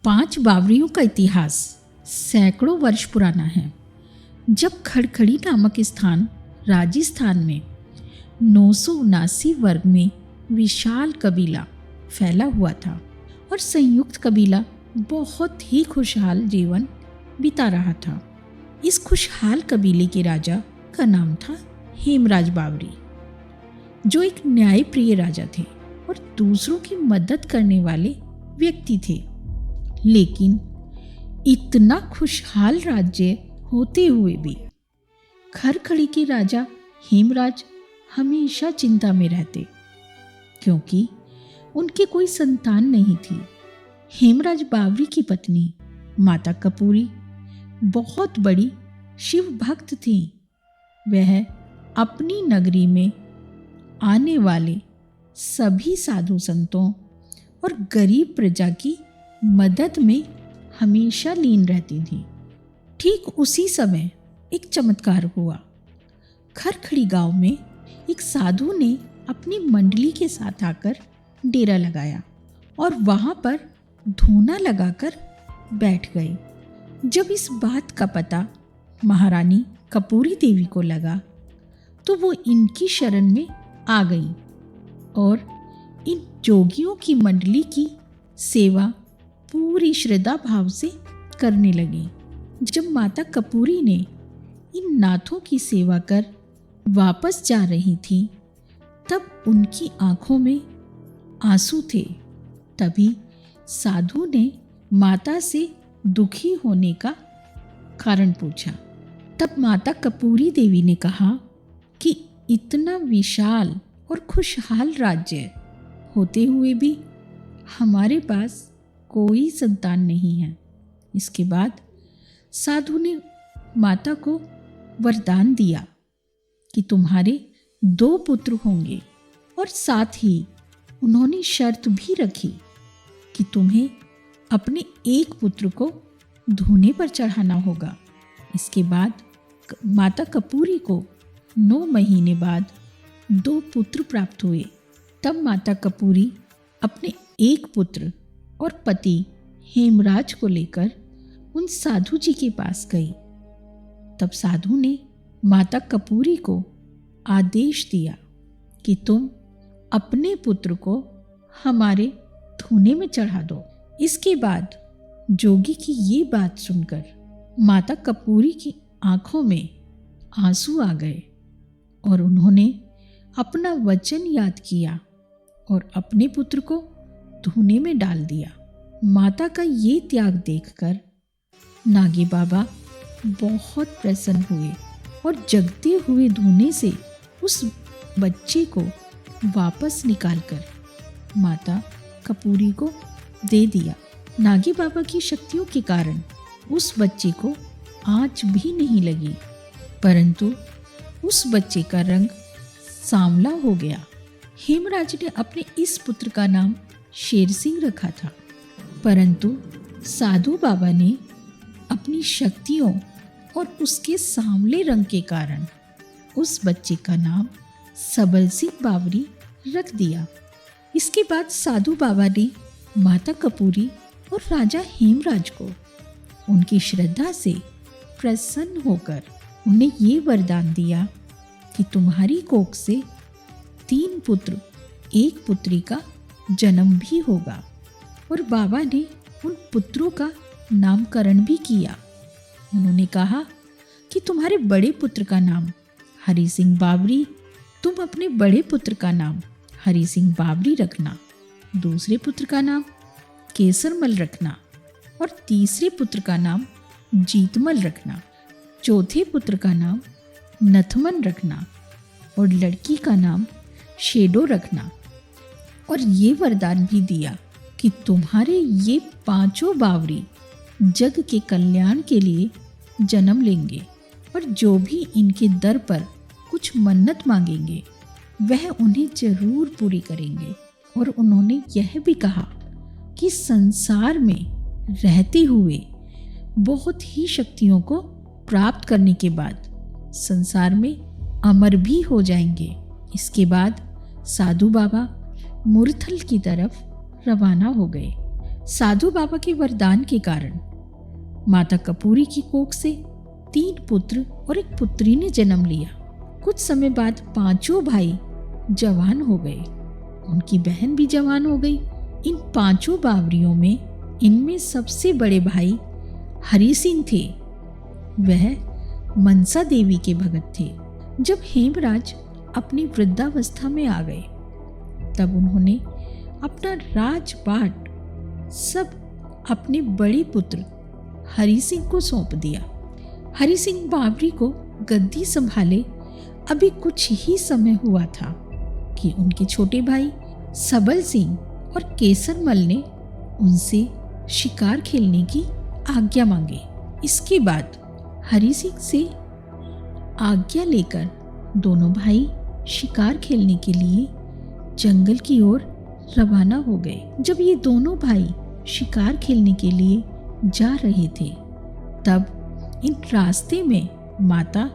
5 बावरियों का इतिहास सैकड़ों वर्ष पुराना है। जब खड़खड़ी नामक स्थान राजस्थान में 979 वर्ग में विशाल कबीला फैला हुआ था और संयुक्त कबीला बहुत ही खुशहाल जीवन बिता रहा था। इस खुशहाल कबीले के राजा का नाम था हेमराज बावरी, जो एक न्यायप्रिय राजा थे और दूसरों की मदद करने वाले व्यक्ति थे। लेकिन इतना खुशहाल राज्य होते हुए भी खड़खड़ी के राजा हेमराज हमेशा चिंता में रहते, क्योंकि उनके कोई संतान नहीं थी। हेमराज बावरी की पत्नी माता कपूरी बहुत बड़ी शिव भक्त थी। वह अपनी नगरी में आने वाले सभी साधु संतों और गरीब प्रजा की मदद में हमेशा लीन रहती थी। ठीक उसी समय एक चमत्कार हुआ। खड़खड़ी गांव में एक साधु ने अपनी मंडली के साथ आकर डेरा लगाया और वहां पर धूना लगाकर बैठ गए। जब इस बात का पता महारानी कपूरी देवी को लगा तो वो इनकी शरण में आ गई और इन जोगियों की मंडली की सेवा पूरी श्रद्धा भाव से करने लगी। जब माता कपूरी ने इन नाथों की सेवा कर वापस जा रही थी, तब उनकी आंखों में आंसू थे। तभी साधु ने माता से दुखी होने का कारण पूछा। तब माता कपूरी देवी ने कहा कि इतना विशाल और खुशहाल राज्य होते हुए भी हमारे पास कोई संतान नहीं है। इसके बाद साधु ने माता को वरदान दिया कि तुम्हारे 2 पुत्र होंगे और साथ ही उन्होंने शर्त भी रखी कि तुम्हें अपने एक पुत्र को धूने पर चढ़ाना होगा। इसके बाद माता कपूरी को 9 महीने बाद 2 पुत्र प्राप्त हुए। तब माता कपूरी अपने एक पुत्र और पति हेमराज को लेकर उन साधु जी के पास गई। तब साधु ने माता कपूरी को आदेश दिया कि तुम अपने पुत्र को हमारे धूने में चढ़ा दो। इसके बाद जोगी की ये बात सुनकर माता कपूरी की आंखों में आंसू आ गए और उन्होंने अपना वचन याद किया और अपने पुत्र को धूने में डाल दिया। माता का ये त्याग देखकर नागी बाबा बहुत प्रसन्न हुए और जगते हुए धूने से उस बच्चे को वापस निकालकर माता कपूरी को दे दिया। नागी बाबा की शक्तियों के कारण उस बच्चे को आंच भी नहीं लगी, परंतु उस बच्चे का रंग सांवला हो गया। हेमराज ने अपने इस पुत्र का नाम शेर सिंह रखा था, परंतु साधु बाबा ने अपनी शक्तियों और उसके सांवले रंग के कारण उस बच्चे का नाम सबल सिंह बावरी रख दिया। इसके बाद साधु बाबा ने माता कपूरी और राजा हेमराज को उनकी श्रद्धा से प्रसन्न होकर उन्हें ये वरदान दिया कि तुम्हारी कोख से 3 पुत्र 1 पुत्री का जन्म भी होगा। और बाबा ने उन पुत्रों का नामकरण भी किया। उन्होंने कहा कि तुम्हारे बड़े पुत्र का नाम हरि सिंह बावरी, तुम अपने बड़े पुत्र का नाम हरि सिंह बावरी रखना, दूसरे पुत्र का नाम केसरमल रखना और तीसरे पुत्र का नाम जीतमल रखना, चौथे पुत्र का नाम नथमन रखना और लड़की का नाम शेडो रखना। और ये वरदान भी दिया कि तुम्हारे ये 5 बावरी जग के कल्याण के लिए जन्म लेंगे और जो भी इनके दर पर कुछ मन्नत मांगेंगे वह उन्हें जरूर पूरी करेंगे। और उन्होंने यह भी कहा कि संसार में रहते हुए बहुत ही शक्तियों को प्राप्त करने के बाद संसार में अमर भी हो जाएंगे। इसके बाद साधु बाबा मुरथल की तरफ रवाना हो गए। साधु बाबा के वरदान के कारण माता कपूरी की कोख से 3 पुत्र और एक पुत्री ने जन्म लिया। कुछ समय बाद 5 भाई जवान हो गए, उनकी बहन भी जवान हो गई। इन 5 बावरियों में इनमें सबसे बड़े भाई हरि सिंह थे। वह मनसा देवी के भगत थे। जब हेमराज अपनी वृद्धावस्था में आ गए तब उन्होंने अपना राजपाट सब अपने बड़े पुत्र हरि सिंह को सौंप दिया। हरि सिंह बावरी को गद्दी संभाले अभी कुछ ही समय हुआ था कि उनके छोटे भाई सबल सिंह और केसरमल ने उनसे शिकार खेलने की आज्ञा मांगी। इसके बाद हरि सिंह से आज्ञा लेकर दोनों भाई शिकार खेलने के लिए जंगल की ओर रवाना हो गए। जब ये दोनों भाई शिकार खेलने के लिए जा रहे थे तब इन रास्ते में माता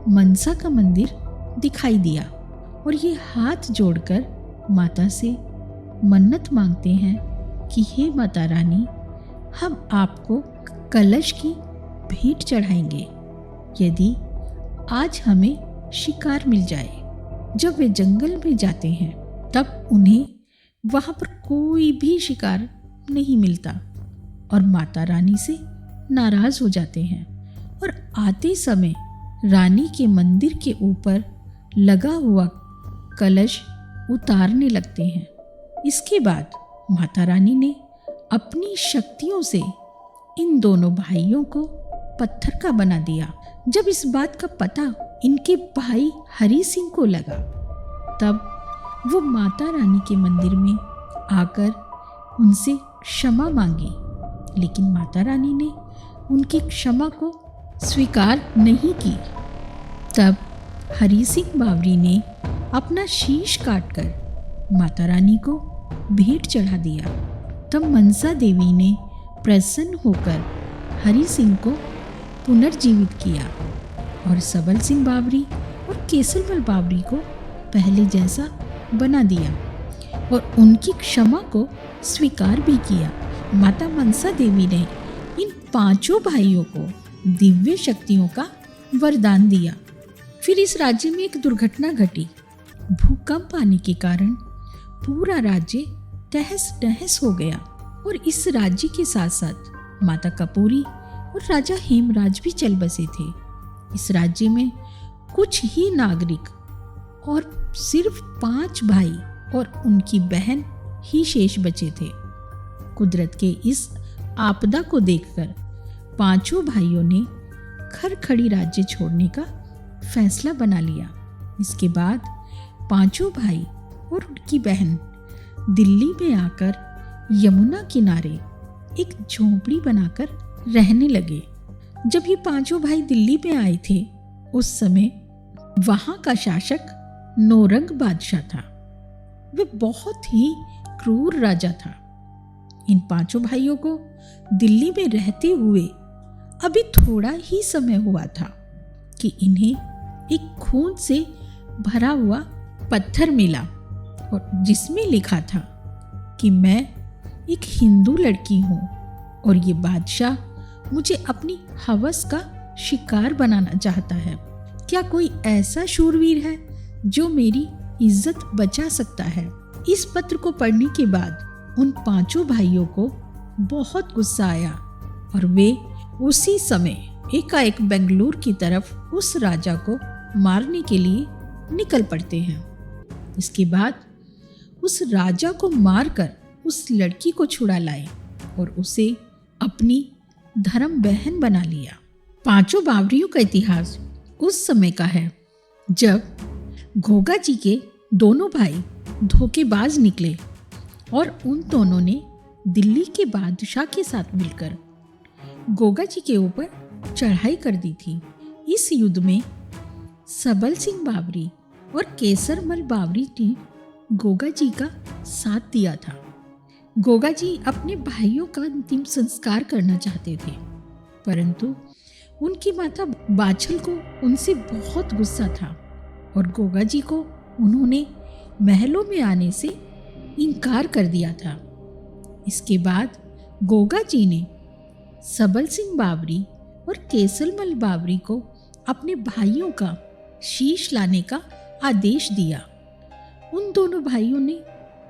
मनसा का मंदिर दिखाई दिया और ये हाथ जोड़कर माता से मन्नत मांगते हैं कि हे माता रानी, हम आपको कलश की भेंट चढ़ाएंगे यदि आज हमें शिकार मिल जाए। जब वे जंगल में जाते हैं तब उन्हें वहाँ पर कोई भी शिकार नहीं मिलता और माता रानी से नाराज हो जाते हैं और आते समय रानी के मंदिर के ऊपर लगा हुआ कलश उतारने लगते हैं। इसके बाद माता रानी ने अपनी शक्तियों से इन दोनों भाइयों को पत्थर का बना दिया। जब इस बात का पता इनके भाई हरि सिंह को लगा तब वो माता रानी के मंदिर में आकर उनसे क्षमा मांगी, लेकिन माता रानी ने उनकी क्षमा को स्वीकार नहीं की। तब हरि सिंह बावरी ने अपना शीश काटकर माता रानी को भेंट चढ़ा दिया। तब मनसा देवी ने प्रसन्न होकर हरि सिंह को पुनर्जीवित किया और सबल सिंह बावरी और केसरमल बावरी को पहले जैसा बना दिया और उनकी क्षमा को स्वीकार भी किया। माता मनसा देवी ने इन 5 भाइयों को दिव्य शक्तियों का वरदान दिया। फिर इस राज्य में एक दुर्घटना घटी। भूकंप आने के कारण पूरा राज्य तहस नहस हो गया और इस राज्य के साथ साथ माता कपूरी और राजा हेमराज भी चल बसे थे। इस राज्य में कुछ ही नागरिक और सिर्फ 5 भाई और उनकी बहन ही शेष बचे थे। कुदरत के इस आपदा को देखकर 5 भाइयों ने खरखड़ी राज्य छोड़ने का फैसला बना लिया। इसके बाद 5 भाई और उनकी बहन दिल्ली में आकर यमुना किनारे एक झोपड़ी बनाकर रहने लगे। जब ये 5 भाई दिल्ली में आए थे उस समय वहां का शासक नौरंग बादशाह था। वह बहुत ही क्रूर राजा था। इन 5 भाइयों को दिल्ली में रहते हुए अभी थोड़ा ही समय हुआ था कि इन्हें एक खून से भरा हुआ पत्थर मिला और जिसमें लिखा था कि मैं एक हिंदू लड़की हूँ और ये बादशाह मुझे अपनी हवस का शिकार बनाना चाहता है। क्या कोई ऐसा शूरवीर है जो मेरी इज्जत बचा सकता है? इस पत्र को पढ़ने के बाद उन 5 भाइयों को बहुत गुस्सा आया और वे उसी समय एकाएक बेंगलुरु की तरफ उस राजा को मारने के लिए निकल पड़ते हैं। इसके बाद उस राजा को मारकर उस लड़की को छुड़ा लाए और उसे अपनी धर्म बहन बना लिया। 5 बावरियों का इतिहास उस समय का है जब घोगा जी के दोनों भाई धोखेबाज निकले और उन दोनों ने दिल्ली के बादशाह के साथ मिलकर गोगा जी के ऊपर चढ़ाई कर दी थी। इस युद्ध में सबल सिंह बावरी और केसरमल बावरी ने गोगा जी का साथ दिया था। गोगा जी अपने भाइयों का अंतिम संस्कार करना चाहते थे, परंतु उनकी माता बाछल को उनसे बहुत गुस्सा था और गोगा जी को उन्होंने महलों में आने से इनकार कर दिया था। इसके बाद गोगा जी ने सबल सिंह बावरी और केसरमल बावरी को अपने भाइयों का शीश लाने का आदेश दिया। उन दोनों भाइयों ने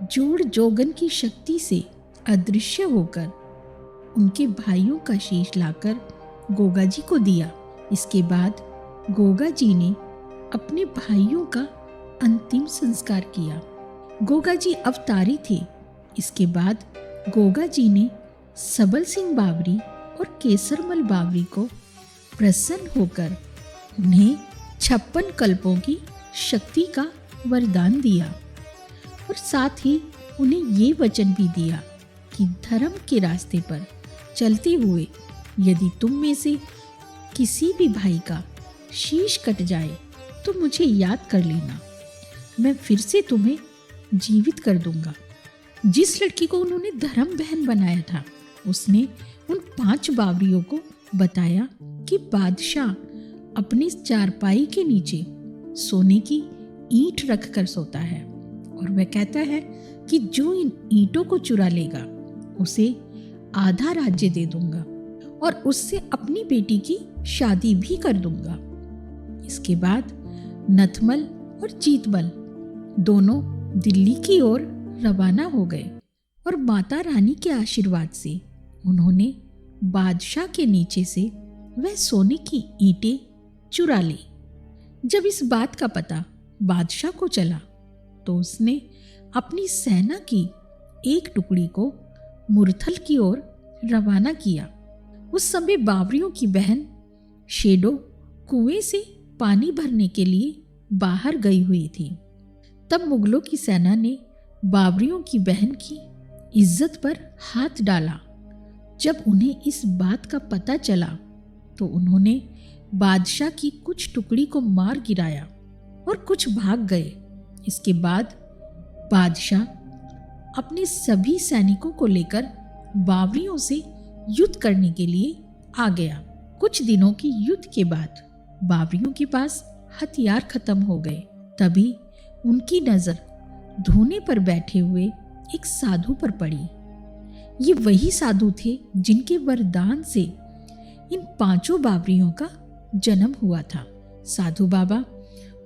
जोड़ जोगन की शक्ति से अदृश्य होकर उनके भाइयों का शीश लाकर गोगा जी को दिया। इसके बाद गोगा जी ने अपने भाइयों का अंतिम संस्कार किया। गोगा जी अवतारी थे। इसके बाद गोगा जी ने सबल सिंह बावरी और केसरमल बावरी को प्रसन्न होकर उन्हें 56 कल्पों की शक्ति का वरदान दिया और साथ ही उन्हें ये वचन भी दिया कि धर्म के रास्ते पर चलते हुए यदि तुम में से किसी भी भाई का शीश कट जाए तो मुझे याद कर लेना, मैं फिर से तुम्हें जीवित कर दूंगा। जिस लड़की को उन्होंने धर्म बहन बनाया था उसने उन 5 बावरियों को बताया कि बादशाह अपनी चारपाई के नीचे सोने की ईंट रखकर सोता है और वह कहता है कि जो इन ईंटों को चुरा लेगा उसे आधा राज्य दे दूंगा और उससे अपनी बेटी की शादी भी कर दूंगा। इसके बाद नथमल और चीतमल दोनों दिल्ली की ओर रवाना हो गए और माता रानी के आशीर्वाद से उन्होंने बादशाह के नीचे से वह सोने की ईंटें चुरा ली। जब इस बात का पता बादशाह को चला तो उसने अपनी सेना की एक टुकड़ी को मुरथल की ओर रवाना किया। उस समय बावरियों की बहन शेडो कुएं से पानी भरने के लिए बाहर गई हुई थी। तब मुगलों की सेना ने बावरियों की बहन की इज्जत पर हाथ डाला। जब उन्हें इस बात का पता चला तो उन्होंने बादशाह की कुछ टुकड़ी को मार गिराया और कुछ भाग गए। इसके बाद बादशाह अपने सभी सैनिकों को लेकर बावरियों से युद्ध करने के लिए आ गया। कुछ दिनों की युद्ध के बाद बावरियों के पास हथियार खत्म हो गए। तभी उनकी नजर धोने पर बैठे हुए एक साधु पर पड़ी। ये वही साधु थे जिनके वरदान से इन 5 बावरियों का जन्म हुआ था। साधु बाबा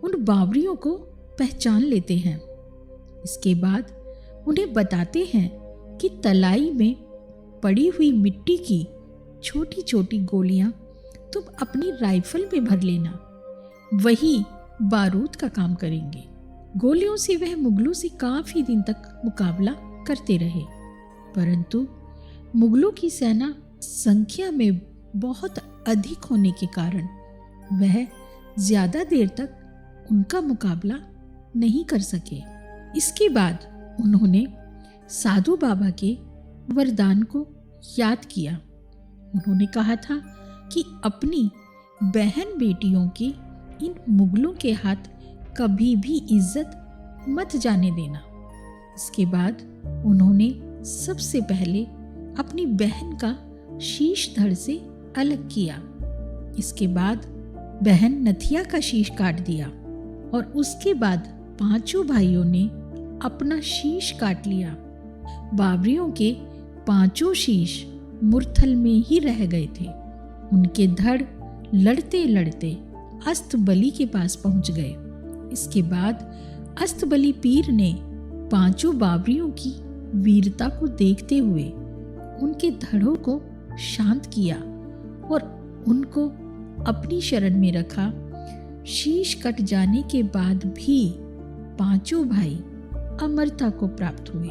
उन बावरियों को पहचान लेते हैं। इसके बाद उन्हें बताते हैं कि तलाई में पड़ी हुई मिट्टी की छोटी छोटी गोलियां तुम अपनी राइफल में भर लेना, वही बारूद का काम करेंगे। गोलियों से वह मुगलों से काफी दिन तक मुकाबला करते रहे, परंतु मुगलों की सेना संख्या में बहुत अधिक होने के कारण वह ज्यादा देर तक उनका मुकाबला नहीं कर सके। इसके बाद उन्होंने साधु बाबा के वरदान को याद किया। उन्होंने कहा था कि अपनी बहन बेटियों की इन मुगलों के हाथ कभी भी इज्जत मत जाने देना। इसके बाद उन्होंने सबसे पहले अपनी बहन का शीश धड़ से अलग किया। इसके बाद बहन नथिया का शीश काट दिया और उसके बाद 5 भाइयों ने अपना शीश काट लिया। बावरियों के 5 शीश मुरथल में ही रह गए थे। उनके धड़ लड़ते लड़ते अस्तबली के पास पहुंच गए। इसके बाद अस्तबली पीर ने 5 बावरियों की वीरता को देखते हुए उनके धड़ों को शांत किया और उनको अपनी शरण में रखा। शीश कट जाने के बाद भी 5 भाई अमरता को प्राप्त हुए।